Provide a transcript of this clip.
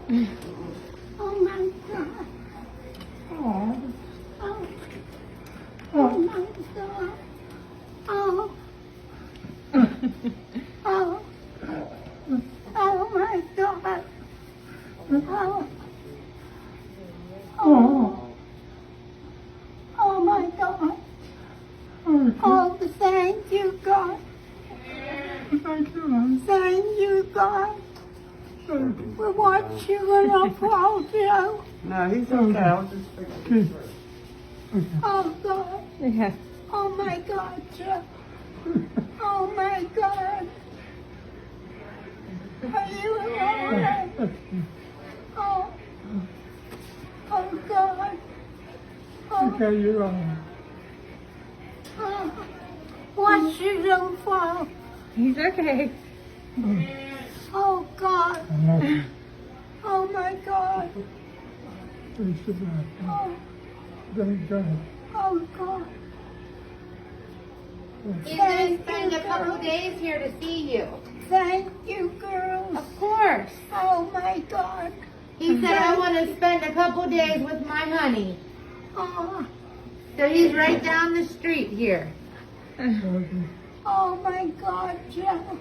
Oh my God. Oh. Oh. Oh my God. Oh. Oh. Oh my God. Oh. Oh. Oh my God. Oh, thank you, God. Thank you, Mom. Thank you, God. We want you in our fault, Joe. No, he's okay. I'll just fix it. Oh, God. Yeah. Oh my God, Joe. Oh my God. Are you alright? Oh. Oh God. Oh. Okay, you're on. Oh. What's your little fault? He's okay. Oh God. I'm Oh my God. Oh. Thank God. Oh God. He's going to spend a couple days here to see you. Thank you, girls. Of course. Oh my God. He said, I want to spend a couple days with my honey. Oh. So he's right down the street here. Oh my God, Joe.